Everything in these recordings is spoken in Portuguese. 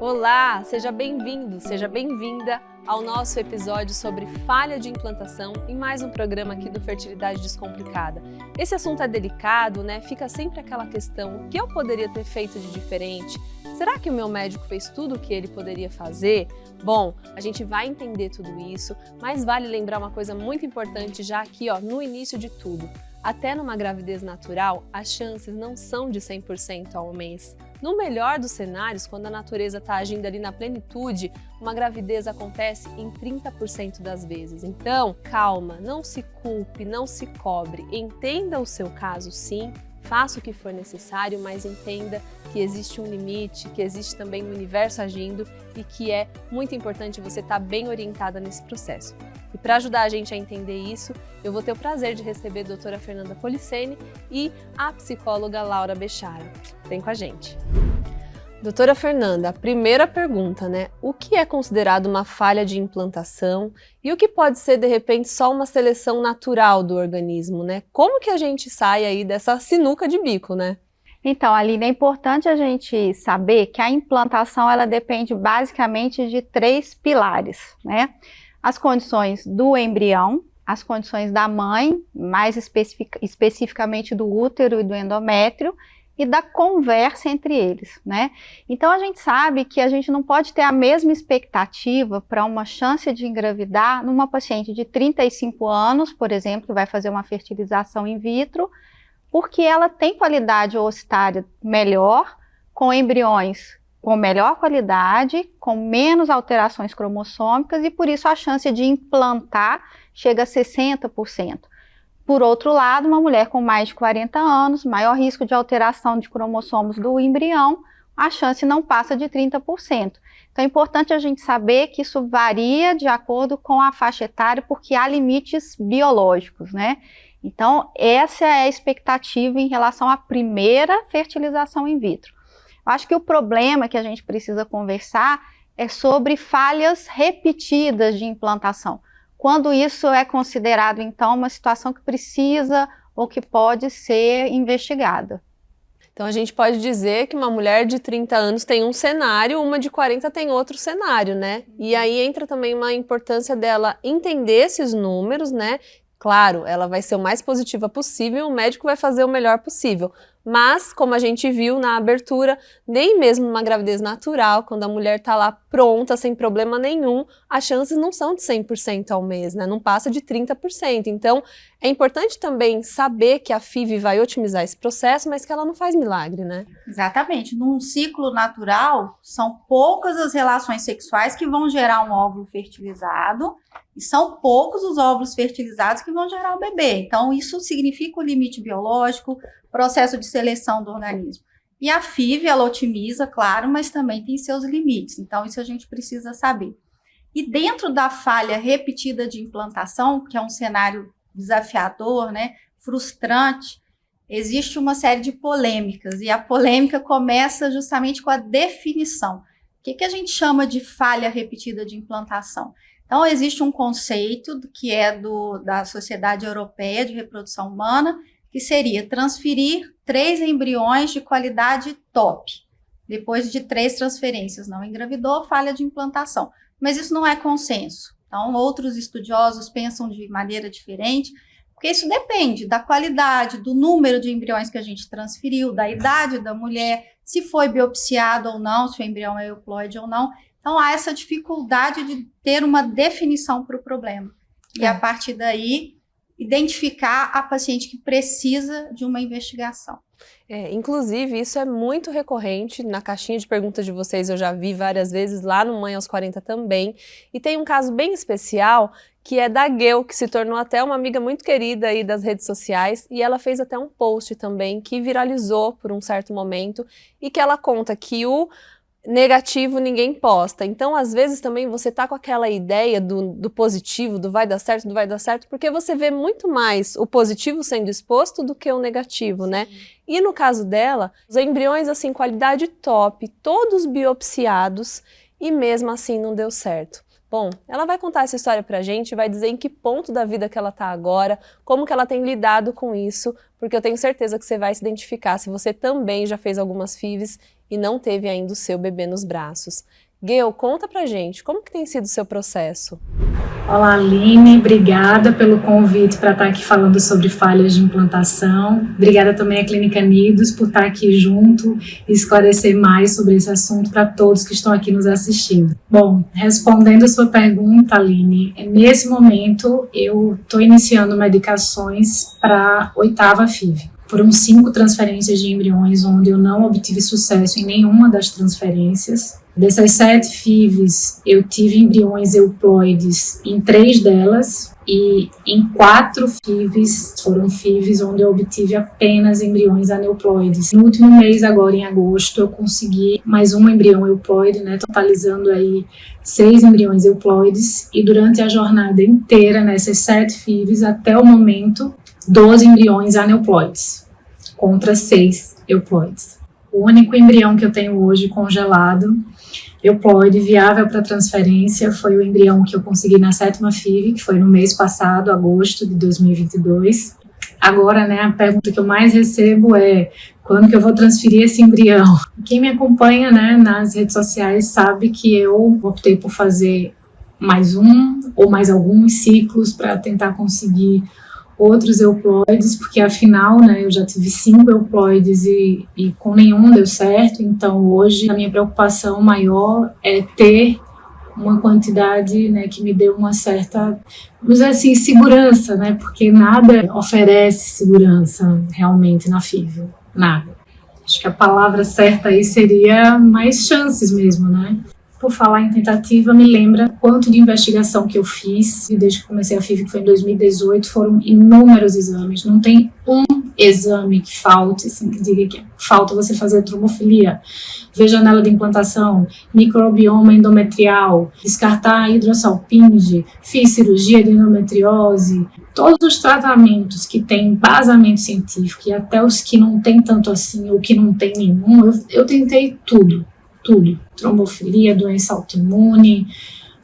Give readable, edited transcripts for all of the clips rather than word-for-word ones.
Olá, seja bem-vindo, seja bem-vinda ao nosso episódio sobre falha de implantação em mais um programa aqui do Fertilidade Descomplicada. Esse assunto é delicado, né? Fica sempre aquela questão, o que eu poderia ter feito de diferente? Será que o meu médico fez tudo o que ele poderia fazer? Bom, a gente vai entender tudo isso, mas vale lembrar uma coisa muito importante já aqui, no início de tudo. Até numa gravidez natural, as chances não são de 100% ao mês. No melhor dos cenários, quando a natureza está agindo ali na plenitude, uma gravidez acontece em 30% das vezes. Então, calma, não se culpe, não se cobre, entenda o seu caso sim, faça o que for necessário, mas entenda que existe um limite, que existe também um universo agindo e que é muito importante você estar bem orientada nesse processo. E para ajudar a gente a entender isso, eu vou ter o prazer de receber a doutora Fernanda Policeni e a psicóloga Laura Bechara. Vem com a gente. Doutora Fernanda, a primeira pergunta, né? O que é considerado uma falha de implantação e o que pode ser, de repente, só uma seleção natural do organismo, né? Como que a gente sai aí dessa sinuca de bico, né? Então, Aline, é importante a gente saber que a implantação, ela depende basicamente de 3 pilares, né? As condições do embrião, as condições da mãe, mais especificamente do útero e do endométrio, e da conversa entre eles, né? Então a gente sabe que a gente não pode ter a mesma expectativa para uma chance de engravidar numa paciente de 35 anos, por exemplo, que vai fazer uma fertilização in vitro, porque ela tem qualidade oocytária melhor, com embriões com melhor qualidade, com menos alterações cromossômicas e por isso a chance de implantar chega a 60%. Por outro lado, uma mulher com mais de 40 anos, maior risco de alteração de cromossomos do embrião, a chance não passa de 30%. Então é importante a gente saber que isso varia de acordo com a faixa etária, porque há limites biológicos, né? Então essa é a expectativa em relação à primeira fertilização in vitro. Eu acho que o problema que a gente precisa conversar é sobre falhas repetidas de implantação. Quando isso é considerado, então, uma situação que precisa ou que pode ser investigada. Então a gente pode dizer que uma mulher de 30 anos tem um cenário, uma de 40 tem outro cenário, né? E aí entra também uma importância dela entender esses números, né? Claro, ela vai ser o mais positiva possível e o médico vai fazer o melhor possível. Mas, como a gente viu na abertura, nem mesmo numa gravidez natural, quando a mulher está lá pronta, sem problema nenhum, as chances não são de 100% ao mês, né? Não passa de 30%. Então, é importante também saber que a FIV vai otimizar esse processo, mas que ela não faz milagre, né? Exatamente. Num ciclo natural, são poucas as relações sexuais que vão gerar um óvulo fertilizado e são poucos os óvulos fertilizados que vão gerar o bebê. Então, isso significa o limite biológico, processo de seleção do organismo. E a FIV, ela otimiza, claro, mas também tem seus limites. Então, isso a gente precisa saber. E dentro da falha repetida de implantação, que é um cenário desafiador, né, frustrante, existe uma série de polêmicas. E a polêmica começa justamente com a definição. O que a gente chama de falha repetida de implantação? Então, existe um conceito que é da Sociedade Europeia de Reprodução Humana, que seria transferir 3 embriões de qualidade top. Depois de 3 transferências não engravidou, falha de implantação. Mas isso não é consenso. Então, outros estudiosos pensam de maneira diferente, porque isso depende da qualidade, do número de embriões que a gente transferiu, da idade da mulher, se foi biopsiado ou não, se o embrião é euploide ou não. Então, há essa dificuldade de ter uma definição para o problema. E a partir daí, identificar a paciente que precisa de uma investigação. Inclusive, isso é muito recorrente na caixinha de perguntas de vocês, eu já vi várias vezes lá no Mãe aos 40 também. E tem um caso bem especial, que é da Gel, que se tornou até uma amiga muito querida aí das redes sociais, e ela fez até um post também que viralizou por um certo momento, e que ela conta que o negativo ninguém posta. Então, às vezes também você tá com aquela ideia do positivo, do vai dar certo, porque você vê muito mais o positivo sendo exposto do que o negativo, né? E no caso dela, os embriões, assim, qualidade top, todos biopsiados, e mesmo assim não deu certo. Bom, ela vai contar essa história pra gente, vai dizer em que ponto da vida que ela tá agora, como que ela tem lidado com isso, porque eu tenho certeza que você vai se identificar se você também já fez algumas FIVs e não teve ainda o seu bebê nos braços. Geu, conta pra gente, como que tem sido o seu processo? Olá, Aline, obrigada pelo convite para estar aqui falando sobre falhas de implantação. Obrigada também à Clínica Nidos por estar aqui junto e esclarecer mais sobre esse assunto para todos que estão aqui nos assistindo. Bom, respondendo a sua pergunta, Aline, nesse momento eu estou iniciando medicações para a 8ª FIV. Foram 5 transferências de embriões onde eu não obtive sucesso em nenhuma das transferências. Dessas 7 FIVs, eu tive embriões euploides em 3 delas e em 4 FIVs, foram FIVs onde eu obtive apenas embriões aneuploides. No último mês, agora em agosto, eu consegui mais um embrião euploide, totalizando aí 6 embriões euploides, e durante a jornada inteira, nessas 7 FIVs, até o momento, 12 embriões aneuploides, contra 6 euploides. O único embrião que eu tenho hoje congelado, euploide, viável para transferência, foi o embrião que eu consegui na 7ª FIV, que foi no mês passado, agosto de 2022. Agora, a pergunta que eu mais recebo é: quando que eu vou transferir esse embrião? Quem me acompanha, nas redes sociais sabe que eu optei por fazer mais um ou mais alguns ciclos para tentar conseguir outros euploides, porque afinal, eu já tive 5 euploides e com nenhum deu certo. Então hoje a minha preocupação maior é ter uma quantidade, que me dê uma certa, vamos dizer assim, segurança, porque nada oferece segurança realmente na FIV, nada. Acho que a palavra certa aí seria mais chances mesmo, Por falar em tentativa, me lembra quanto de investigação que eu fiz, e desde que comecei a FIV, que foi em 2018, foram inúmeros exames. Não tem um exame que falte, assim, que diga que falta você fazer trombofilia, ver janela de implantação, microbioma endometrial, descartar a hidrossalpinge, fiz cirurgia de endometriose. Todos os tratamentos que têm embasamento científico, e até os que não tem tanto assim, ou que não tem nenhum, eu tentei tudo. Trombofilia, doença autoimune,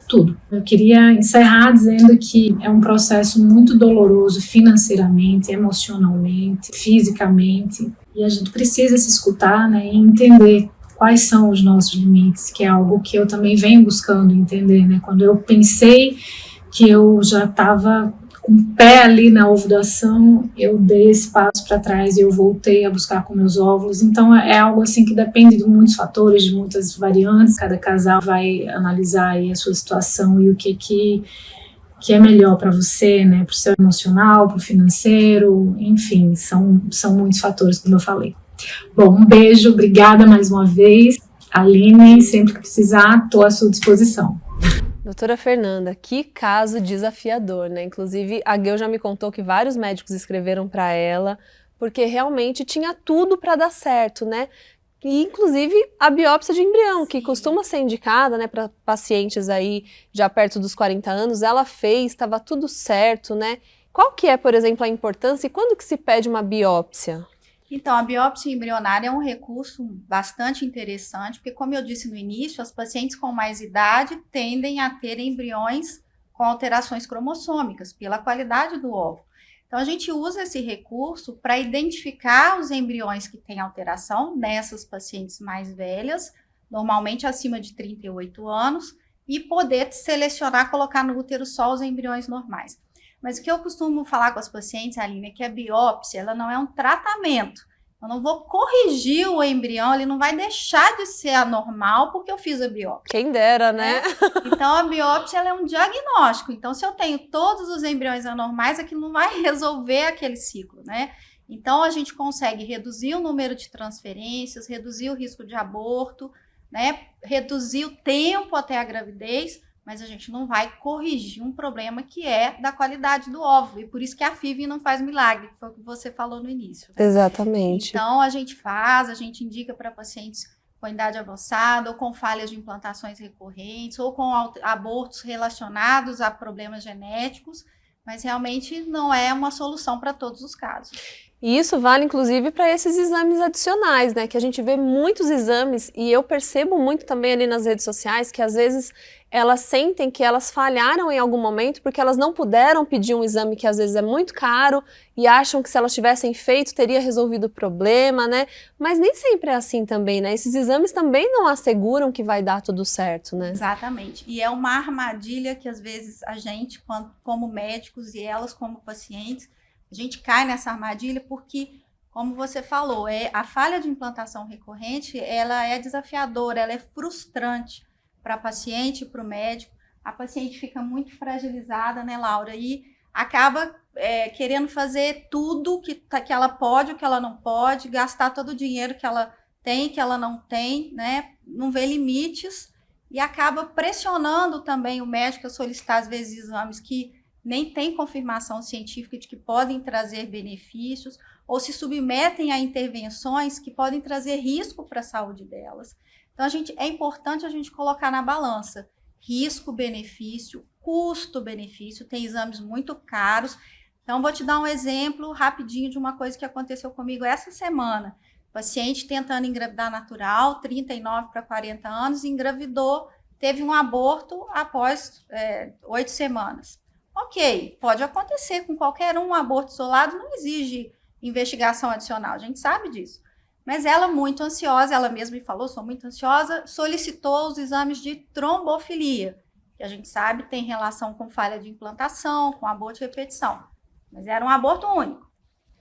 tudo. Eu queria encerrar dizendo que é um processo muito doloroso financeiramente, emocionalmente, fisicamente, e a gente precisa se escutar, e entender quais são os nossos limites, que é algo que eu também venho buscando entender, Quando eu pensei que eu já estava com o pé ali na ovulação, eu dei esse passo para trás e eu voltei a buscar com meus óvulos. Então é algo assim que depende de muitos fatores, de muitas variantes. Cada casal vai analisar aí a sua situação e o que é melhor para você, para o seu emocional, para o financeiro, enfim, são muitos fatores, como eu falei. Bom, um beijo, obrigada mais uma vez. Aline, sempre que precisar, estou à sua disposição. Doutora Fernanda, que caso desafiador, Inclusive, a Geu já me contou que vários médicos escreveram para ela, porque realmente tinha tudo para dar certo, E, inclusive, a biópsia de embrião, que costuma ser indicada, para pacientes aí já perto dos 40 anos, ela fez, estava tudo certo, Qual que é, por exemplo, a importância e quando que se pede uma biópsia? Então, a biópsia embrionária é um recurso bastante interessante, porque, como eu disse no início, as pacientes com mais idade tendem a ter embriões com alterações cromossômicas, pela qualidade do óvulo. Então, a gente usa esse recurso para identificar os embriões que têm alteração nessas pacientes mais velhas, normalmente acima de 38 anos, e poder selecionar, colocar no útero só os embriões normais. Mas o que eu costumo falar com as pacientes, Aline, é que a biópsia, ela não é um tratamento. Eu não vou corrigir o embrião, ele não vai deixar de ser anormal porque eu fiz a biópsia. Quem dera, Então, a biópsia, ela é um diagnóstico. Então, se eu tenho todos os embriões anormais, aquilo não vai resolver aquele ciclo, Então, a gente consegue reduzir o número de transferências, reduzir o risco de aborto, reduzir o tempo até a gravidez, mas a gente não vai corrigir um problema que é da qualidade do óvulo. E por isso que a FIV não faz milagre, que foi o que você falou no início. Exatamente. Então, a gente indica para pacientes com idade avançada, ou com falhas de implantações recorrentes, ou com abortos relacionados a problemas genéticos, mas realmente não é uma solução para todos os casos. E isso vale, inclusive, para esses exames adicionais, que a gente vê muitos exames, e eu percebo muito também ali nas redes sociais que, às vezes, elas sentem que elas falharam em algum momento porque elas não puderam pedir um exame que às vezes é muito caro e acham que se elas tivessem feito teria resolvido o problema, né? Mas nem sempre é assim também, né? Esses exames também não asseguram que vai dar tudo certo, né? Exatamente. E é uma armadilha que às vezes a gente, como médicos e elas como pacientes, a gente cai nessa armadilha porque, como você falou, a falha de implantação recorrente, ela é desafiadora, ela é frustrante para a paciente e para o médico. A paciente fica muito fragilizada, né, Laura? E acaba querendo fazer tudo que ela pode, o que ela não pode, gastar todo o dinheiro que ela tem, que ela não tem, né? Não vê limites e acaba pressionando também o médico a solicitar, às vezes, exames que nem tem confirmação científica de que podem trazer benefícios ou se submetem a intervenções que podem trazer risco para a saúde delas. Então, é importante a gente colocar na balança risco-benefício, custo-benefício. Tem exames muito caros. Então, vou te dar um exemplo rapidinho de uma coisa que aconteceu comigo essa semana. Paciente tentando engravidar natural, 39 para 40 anos, engravidou, teve um aborto após 8 semanas. Ok, pode acontecer com qualquer um aborto isolado, não exige investigação adicional, a gente sabe disso. Mas ela, muito ansiosa, ela mesma me falou, sou muito ansiosa, solicitou os exames de trombofilia, que a gente sabe tem relação com falha de implantação, com aborto de repetição. Mas era um aborto único.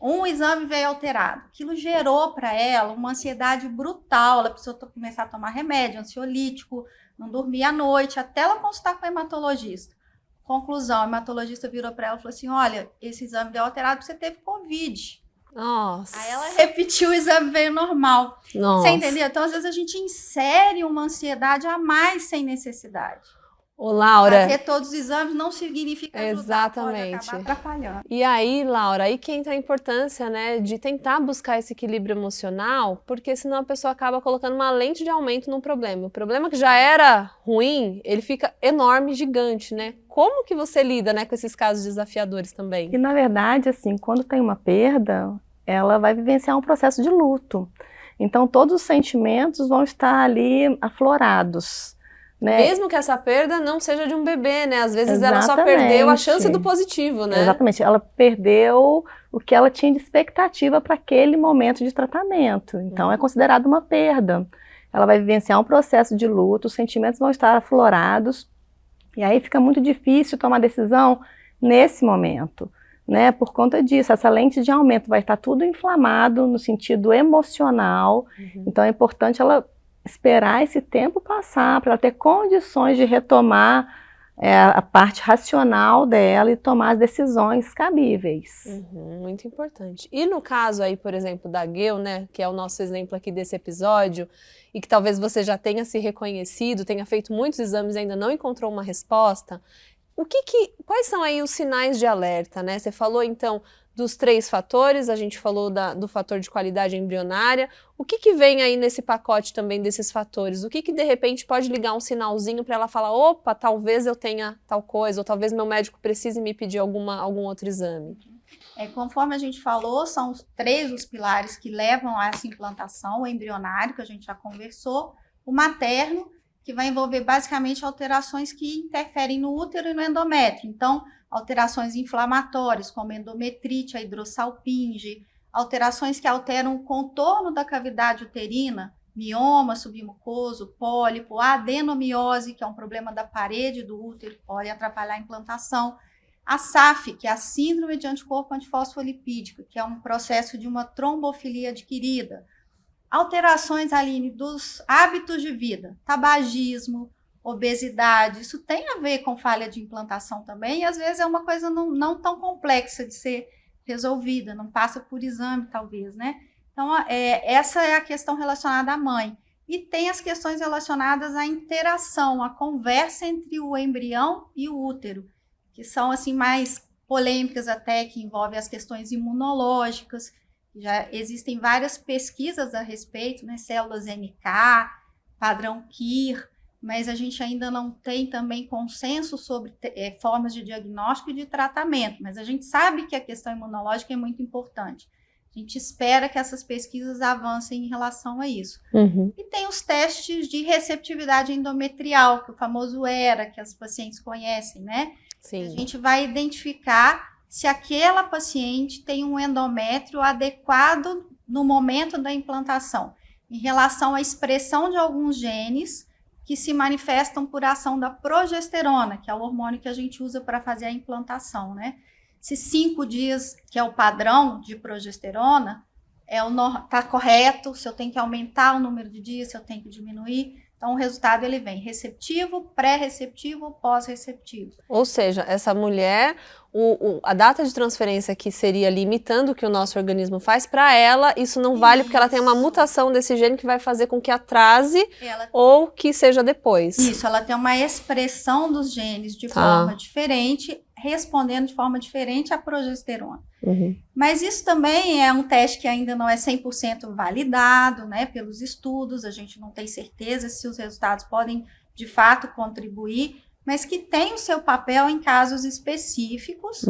Um exame veio alterado. Aquilo gerou para ela uma ansiedade brutal, ela precisou começar a tomar remédio, ansiolítico, não dormia à noite, até ela consultar com o hematologista. Conclusão, o hematologista virou para ela e falou assim, olha, esse exame veio alterado porque você teve Covid. Nossa. Aí ela repetiu, o exame veio normal. Nossa. Você entendeu? Então, às vezes, a gente insere uma ansiedade a mais sem necessidade. Ô, Laura. Fazer todos os exames não significa ajudar, exatamente. Pode acabar atrapalhando. E aí, Laura, aí que entra a importância, né, de tentar buscar esse equilíbrio emocional, porque senão a pessoa acaba colocando uma lente de aumento no problema. O problema que já era ruim, ele fica enorme, gigante, né? Como que você lida, né, com esses casos desafiadores também? E, na verdade, assim, quando tem uma perda, ela vai vivenciar um processo de luto. Então, todos os sentimentos vão estar ali aflorados, né? Mesmo que essa perda não seja de um bebê, né? Às vezes Exatamente. ela só perdeu a chance do positivo, né? Exatamente. Ela perdeu o que ela tinha de expectativa para aquele momento de tratamento. Então, é considerado uma perda. Ela vai vivenciar um processo de luto, os sentimentos vão estar aflorados, e aí fica muito difícil tomar decisão nesse momento, né? Por conta disso, essa lente de aumento vai estar tudo inflamado no sentido emocional. Então é importante ela esperar esse tempo passar para ela ter condições de retomar a parte racional dela e tomar as decisões cabíveis. Muito importante. E no caso aí, por exemplo, da Geu, né, que é o nosso exemplo aqui desse episódio, e que talvez você já tenha se reconhecido, tenha feito muitos exames e ainda não encontrou uma resposta, quais são aí os sinais de alerta, né? Você falou então dos 3 fatores, a gente falou do fator de qualidade embrionária. O que vem aí nesse pacote também desses fatores? O que de repente pode ligar um sinalzinho para ela falar, opa, talvez eu tenha tal coisa, ou talvez meu médico precise me pedir algum outro exame? Conforme a gente falou, são os 3 os pilares que levam a essa implantação, o embrionário, que a gente já conversou, o materno, que vai envolver basicamente alterações que interferem no útero e no endométrio. Então, alterações inflamatórias, como endometrite, a hidrossalpinge, alterações que alteram o contorno da cavidade uterina, mioma submucoso, pólipo, a adenomiose, que é um problema da parede do útero, pode atrapalhar a implantação, a SAF, que é a síndrome de anticorpo antifosfolipídico, que é um processo de uma trombofilia adquirida, alterações, Aline, dos hábitos de vida, tabagismo, obesidade, isso tem a ver com falha de implantação também, e às vezes é uma coisa não tão complexa de ser resolvida, não passa por exame, talvez, né? Então, essa é a questão relacionada à mãe. E tem as questões relacionadas à interação, à conversa entre o embrião e o útero, que são, assim, mais polêmicas até, que envolvem as questões imunológicas. Já existem várias pesquisas a respeito, né? Células NK, padrão KIR, mas a gente ainda não tem também consenso sobre formas de diagnóstico e de tratamento, mas a gente sabe que a questão imunológica é muito importante. A gente espera que essas pesquisas avancem em relação a isso. E tem os testes de receptividade endometrial, que o famoso ERA, que as pacientes conhecem, né? Sim. A gente vai identificar se aquela paciente tem um endométrio adequado no momento da implantação, em relação à expressão de alguns genes que se manifestam por ação da progesterona, que é o hormônio que a gente usa para fazer a implantação, né? Se 5 dias, que é o padrão de progesterona, tá correto, se eu tenho que aumentar o número de dias, se eu tenho que diminuir. Então, o resultado ele vem receptivo, pré-receptivo, pós-receptivo. Ou seja, essa mulher, a data de transferência que seria limitando o que o nosso organismo faz, para ela, isso não vale porque ela tem uma mutação desse gene que vai fazer com que atrase ou que seja depois. Isso, ela tem uma expressão dos genes de forma diferente, respondendo de forma diferente à progesterona. Mas isso também é um teste que ainda não é 100% validado, né, pelos estudos, a gente não tem certeza se os resultados podem, de fato, contribuir, mas que tem o seu papel em casos específicos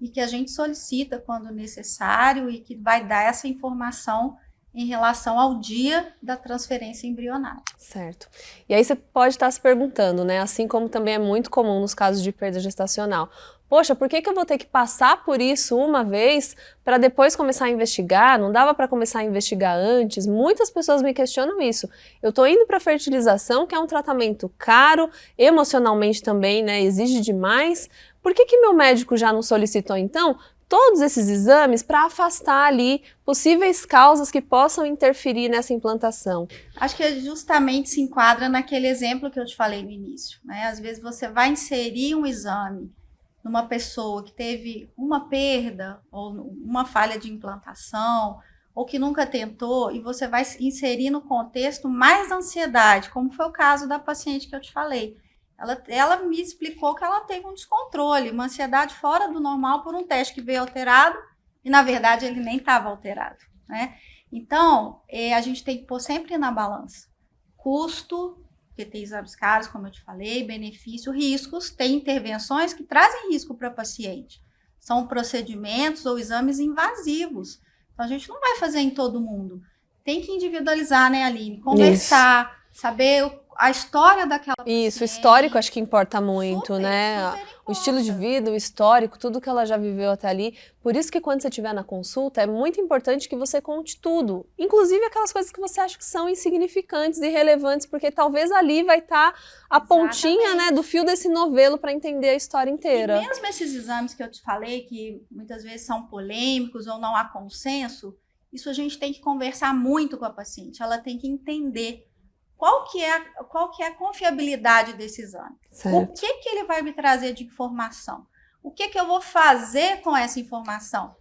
e que a gente solicita quando necessário e que vai dar essa informação em relação ao dia da transferência embrionária. Certo. E aí você pode estar se perguntando, né, assim como também é muito comum nos casos de perda gestacional, poxa, por que eu vou ter que passar por isso uma vez para depois começar a investigar? Não dava para começar a investigar antes? Muitas pessoas me questionam isso. Eu estou indo para a fertilização, que é um tratamento caro, emocionalmente também, né, exige demais. Por que meu médico já não solicitou, então, todos esses exames para afastar ali possíveis causas que possam interferir nessa implantação? Acho que justamente se enquadra naquele exemplo que eu te falei no início, né? Às vezes você vai inserir um exame numa pessoa que teve uma perda ou uma falha de implantação ou que nunca tentou e você vai inserir no contexto mais ansiedade, como foi o caso da paciente que eu te falei. Ela me explicou que ela teve um descontrole, uma ansiedade fora do normal por um teste que veio alterado e, na verdade, ele nem estava alterado, né? Então, a gente tem que pôr sempre na balança custo, porque tem exames caros, como eu te falei, benefício, riscos, tem intervenções que trazem risco para o paciente. São procedimentos ou exames invasivos. Então, a gente não vai fazer em todo mundo. Tem que individualizar, né, Aline? Conversar, saber a história daquela paciente. Isso, o histórico acho que importa muito, Super, né? super importa. O estilo de vida, o histórico, tudo que ela já viveu até ali. Por isso que quando você estiver na consulta, é muito importante que você conte tudo. Inclusive aquelas coisas que você acha que são insignificantes e irrelevantes, porque talvez ali vai estar a pontinha, né, do fio desse novelo para entender a história inteira. E mesmo esses exames que eu te falei, que muitas vezes são polêmicos ou não há consenso, isso a gente tem que conversar muito com a paciente. Ela tem que entender qual que é a confiabilidade desse exame. Certo. O que ele vai me trazer de informação? O que eu vou fazer com essa informação?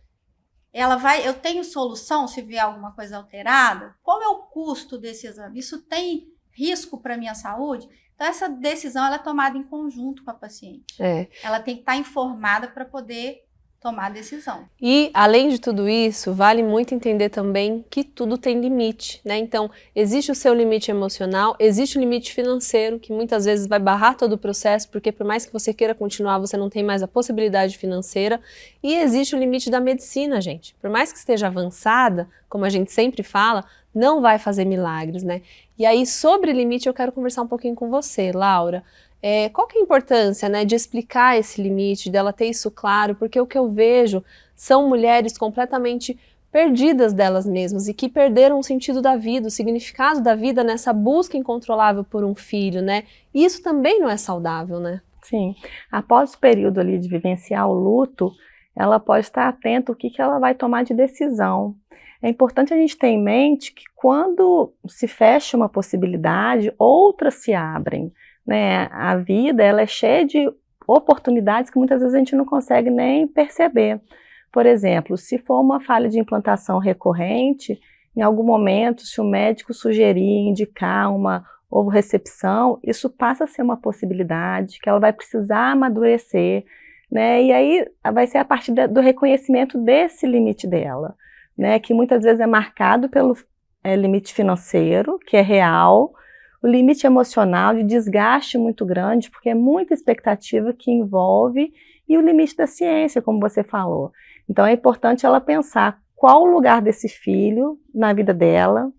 Eu tenho solução se vier alguma coisa alterada? Qual é o custo desse exame? Isso tem risco para a minha saúde? Então, essa decisão ela é tomada em conjunto com a paciente. Ela tem que estar informada para poder tomar a decisão. E, além de tudo isso, vale muito entender também que tudo tem limite, né? Então, existe o seu limite emocional, existe o limite financeiro, que muitas vezes vai barrar todo o processo, porque por mais que você queira continuar, você não tem mais a possibilidade financeira. E existe o limite da medicina, gente. Por mais que esteja avançada, como a gente sempre fala, não vai fazer milagres, né? E aí, sobre limite, eu quero conversar um pouquinho com você, Laura. Qual que é a importância, né, de explicar esse limite, dela ter isso claro, porque o que eu vejo são mulheres completamente perdidas delas mesmas e que perderam o sentido da vida, o significado da vida nessa busca incontrolável por um filho, né? E isso também não é saudável, né? Sim. Após o período ali de vivenciar o luto, ela pode estar atenta ao que ela vai tomar de decisão. É importante a gente ter em mente que quando se fecha uma possibilidade, outras se abrem. Né? A vida ela é cheia de oportunidades que muitas vezes a gente não consegue nem perceber. Por exemplo, se for uma falha de implantação recorrente, em algum momento, se o médico sugerir, indicar uma ovorecepção, isso passa a ser uma possibilidade que ela vai precisar amadurecer, né? E aí vai ser a partir do reconhecimento desse limite dela, né? Que muitas vezes é marcado pelo limite financeiro, que é real, o limite emocional de desgaste muito grande, porque é muita expectativa que envolve, e o limite da ciência, como você falou. Então é importante ela pensar qual o lugar desse filho na vida dela,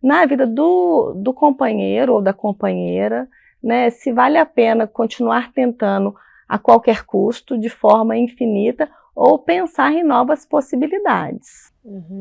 na vida do companheiro ou da companheira, né? Se vale a pena continuar tentando a qualquer custo, de forma infinita, ou pensar em novas possibilidades.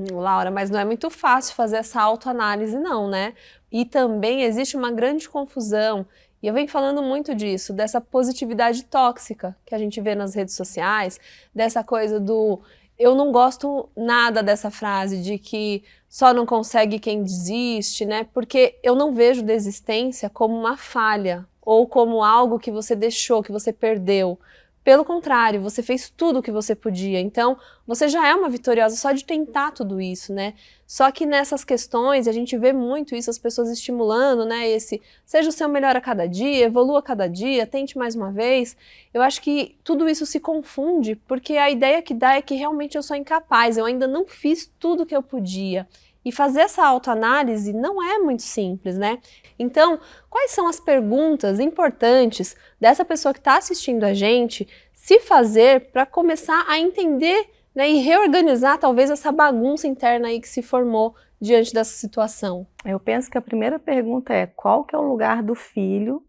Laura, mas não é muito fácil fazer essa autoanálise não, né? E também existe uma grande confusão, e eu venho falando muito disso, dessa positividade tóxica que a gente vê nas redes sociais, dessa coisa do... Eu não gosto nada dessa frase de que só não consegue quem desiste, né? Porque eu não vejo desistência como uma falha ou como algo que você deixou, que você perdeu. Pelo contrário, você fez tudo o que você podia, então você já é uma vitoriosa só de tentar tudo isso, né? Só que nessas questões, a gente vê muito isso, as pessoas estimulando, né, seja o seu melhor a cada dia, evolua a cada dia, tente mais uma vez. Eu acho que tudo isso se confunde, porque a ideia que dá é que realmente eu sou incapaz, eu ainda não fiz tudo o que eu podia. E fazer essa autoanálise não é muito simples, né? Então, quais são as perguntas importantes dessa pessoa que está assistindo a gente se fazer para começar a entender, né, e reorganizar talvez essa bagunça interna aí que se formou diante dessa situação? Eu penso que a primeira pergunta é: qual que é o lugar do filho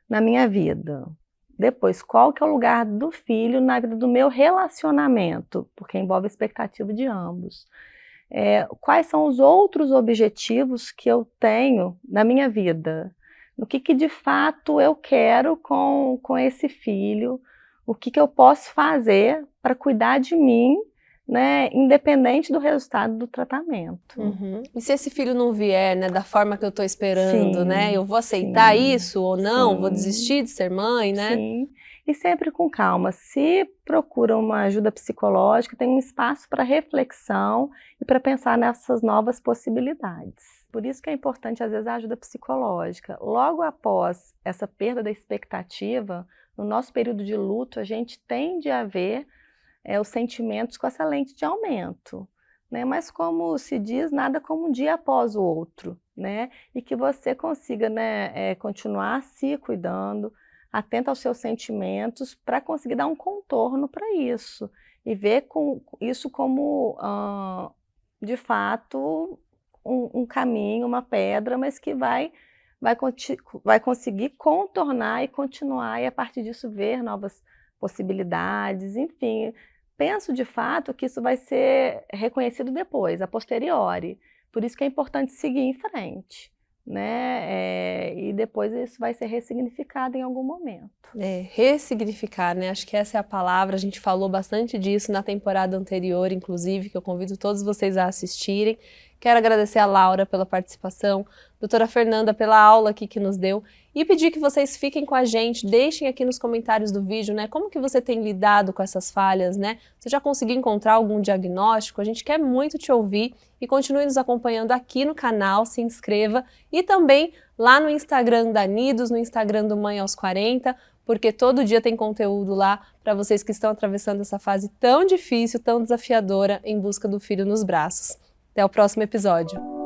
na minha vida? Depois, qual que é o lugar do filho na vida do meu relacionamento? Porque envolve a expectativa de ambos. Quais são os outros objetivos que eu tenho na minha vida? O que de fato eu quero com esse filho? O que eu posso fazer para cuidar de mim, né, independente do resultado do tratamento? E se esse filho não vier, né, da forma que eu estou esperando, Sim, né? Eu vou aceitar sim, isso ou não? sim. Vou desistir de ser mãe, né? Sim, e sempre com calma. Se procura uma ajuda psicológica, tem um espaço para reflexão e para pensar nessas novas possibilidades. Por isso que é importante, às vezes, a ajuda psicológica. Logo após essa perda da expectativa, no nosso período de luto, a gente tende a ver os sentimentos com essa lente de aumento, né? Mas, como se diz, nada como um dia após o outro, né? E que você consiga, né, continuar se cuidando, atenta aos seus sentimentos, para conseguir dar um contorno para isso e ver isso como, de fato, um caminho, uma pedra, mas que vai conseguir contornar e continuar, e a partir disso ver novas possibilidades, enfim. Penso de fato que isso vai ser reconhecido depois, a posteriori. Por isso que é importante seguir em frente, né? E depois isso vai ser ressignificado em algum momento. Ressignificar, né? Acho que essa é a palavra. A gente falou bastante disso na temporada anterior, inclusive, que eu convido todos vocês a assistirem. Quero agradecer a Laura pela participação, doutora Fernanda pela aula aqui que nos deu, e pedir que vocês fiquem com a gente, deixem aqui nos comentários do vídeo, né, como que você tem lidado com essas falhas, né? Você já conseguiu encontrar algum diagnóstico? A gente quer muito te ouvir, e continue nos acompanhando aqui no canal, se inscreva, e também lá no Instagram da Nidos, no Instagram do Mãe aos 40, porque todo dia tem conteúdo lá para vocês que estão atravessando essa fase tão difícil, tão desafiadora, em busca do filho nos braços. Até o próximo episódio.